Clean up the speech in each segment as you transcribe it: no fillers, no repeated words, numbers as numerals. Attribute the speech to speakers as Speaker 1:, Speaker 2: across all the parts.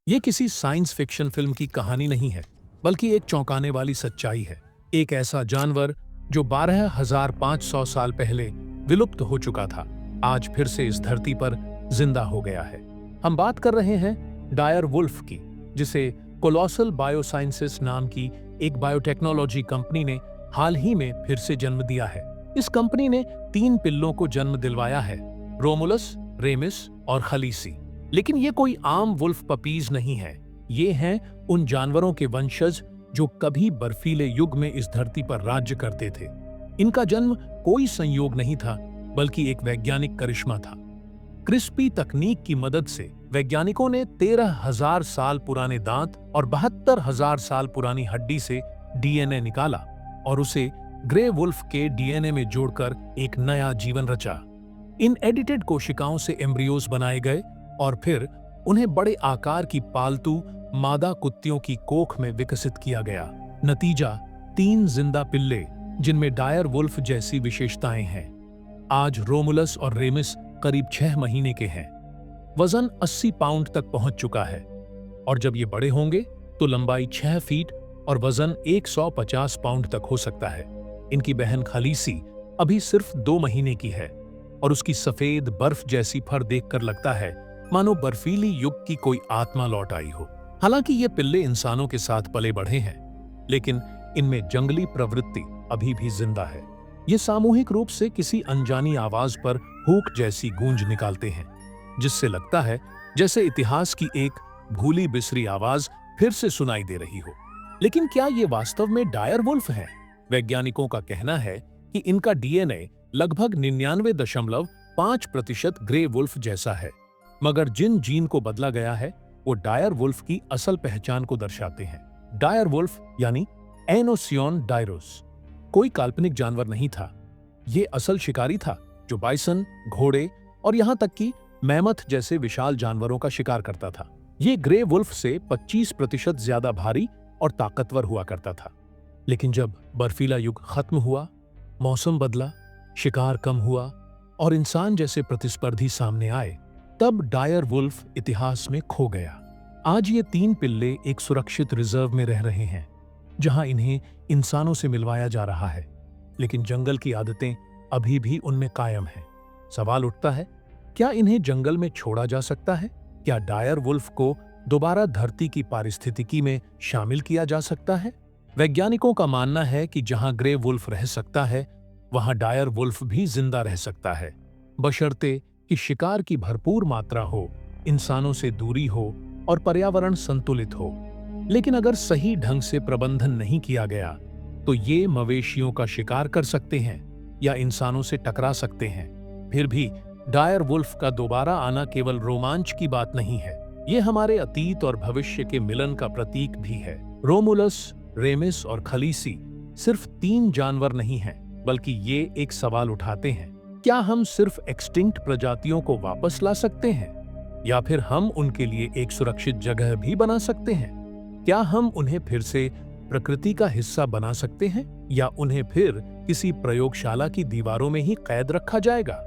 Speaker 1: ये किसी science fiction film की कहानी नहीं है, बल्कि एक चौंकाने वाली सच्चाई है। एक ऐसा जानवर जो 12,500 साल पहले विलुप्त हो चुका था, आज फिर से इस धरती पर जिंदा हो गया है। हम बात कर रहे हैं डायर वुल्फ की, जिसे कोलोसल बायोसाइंसेस नाम की एक बायोटेक्नोलॉजी कंपनी ने हाल ही में फिर से जन्म दिया है। इस कंपनी ने 3 पिल्लों को जन्म दिलवाया है, रोमुलस, रेमिस और खलीसी। लेकिन ये कोई आम वुल्फ पपीज नहीं है। ये हैं उन जानवरों के वंशज जो कभी बर्फीले युग में इस धरती पर राज्य करते थे। इनका जन्म कोई संयोग नहीं था, बल्कि एक वैज्ञानिक करिश्मा था। क्रिस्पी तकनीक की मदद से वैज्ञानिकों ने 13,000 साल पुराने दांत और 72,000 साल पुरानी हड्डी से डीएनए निकाला और उसे ग्रे वुल्फ के डीएनए में जोड़कर एक नया जीवन रचा। इन एडिटेड कोशिकाओं से एम्ब्रियोज बनाए गए और फिर उन्हें बड़े आकार की पालतू मादा कुत्तियों की कोख में विकसित किया गया। नतीजा 3 जिंदा पिल्ले, जिनमें डायर वुल्फ जैसी विशेषताएं हैं। आज रोमुलस और रेमिस करीब 6 महीने के हैं। वजन 80 पाउंड तक पहुंच चुका है और जब ये बड़े होंगे तो लंबाई 6 फीट और वजन 150 पाउंड तक हो सकता है। इनकी बहन खलीसी अभी सिर्फ 2 महीने की है और उसकी सफेद बर्फ जैसी फर देखकर लगता है मानो बर्फीली युग की कोई आत्मा लौट आई हो। हालांकि ये पिल्ले इंसानों के साथ पले बढ़े हैं, लेकिन इनमें जंगली प्रवृत्ति अभी भी जिंदा है। ये सामूहिक रूप से किसी अनजानी आवाज पर हुक जैसी गूंज निकालते हैं, जिससे लगता है जैसे इतिहास की एक भूली बिसरी आवाज फिर से सुनाई दे रही हो। लेकिन क्या ये वास्तव में डायर वुल्फ हैं? वैज्ञानिकों का कहना है कि इनका डीएनए लगभग 99.5% ग्रे वुल्फ जैसा है, मगर जिन जीन को बदला गया है वो डायर वुल्फ की असल पहचान को दर्शाते हैं। डायर वुल्फ यानी एनोसियन डायरोस कोई काल्पनिक जानवर नहीं था। ये असल शिकारी था जो बाइसन, घोड़े और यहां तक कि मैमथ जैसे विशाल जानवरों का शिकार करता था। ये ग्रे वुल्फ से 25% ज्यादा भारी और ताकतवर हुआ करता था। लेकिन जब बर्फीला युग खत्म हुआ, मौसम बदला, शिकार कम हुआ और इंसान जैसे प्रतिस्पर्धी सामने आए, तब डायर वुल्फ इतिहास में खो गया। आज ये 3 पिल्ले एक सुरक्षित रिजर्व में रह रहे हैं, जहां इन्हें इंसानों से मिलवाया जा रहा है, लेकिन जंगल की आदतें अभी भी उनमें कायम हैं। सवाल उठता है, क्या इन्हें जंगल में छोड़ा जा सकता है? क्या डायर वुल्फ को दोबारा धरती की पारिस्थितिकी में शामिल किया जा सकता है? वैज्ञानिकों का मानना है कि जहां ग्रे वुल्फ रह सकता है, वहां डायर वुल्फ भी जिंदा रह सकता है, बशर्ते कि शिकार की भरपूर मात्रा हो, इंसानों से दूरी हो और पर्यावरण संतुलित हो। लेकिन अगर सही ढंग से प्रबंधन नहीं किया गया, तो ये मवेशियों का शिकार कर सकते हैं या इंसानों से टकरा सकते हैं। फिर भी डायर वुल्फ का दोबारा आना केवल रोमांच की बात नहीं है, ये हमारे अतीत और भविष्य के मिलन का प्रतीक भी है। रोमुलस, रेमिस और खलीसी सिर्फ 3 जानवर नहीं हैं, बल्कि ये एक सवाल उठाते हैं, क्या हम सिर्फ एक्सटिंक्ट प्रजातियों को वापस ला सकते हैं, या फिर हम उनके लिए एक सुरक्षित जगह भी बना सकते हैं? क्या हम उन्हें फिर से प्रकृति का हिस्सा बना सकते हैं, या उन्हें फिर किसी प्रयोगशाला की दीवारों में ही कैद रखा जाएगा?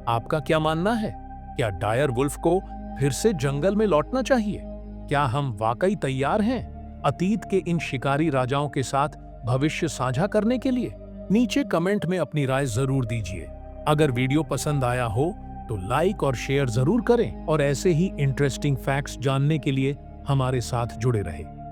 Speaker 1: आपका क्या मानना है? क्या डायर वुल्फ को फिर से जंगल में लौटना चाहिए? क्या हम वाकई तैयार हैं अतीत के इन शिकारी राजाओं के साथ भविष्य साझा करने के लिए? नीचे कमेंट में अपनी राय जरूर दीजिए। अगर वीडियो पसंद आया हो तो लाइक और शेयर जरूर करें और ऐसे ही इंटरेस्टिंग फैक्ट्स जानने के लिए हमारे साथ जुड़े रहें।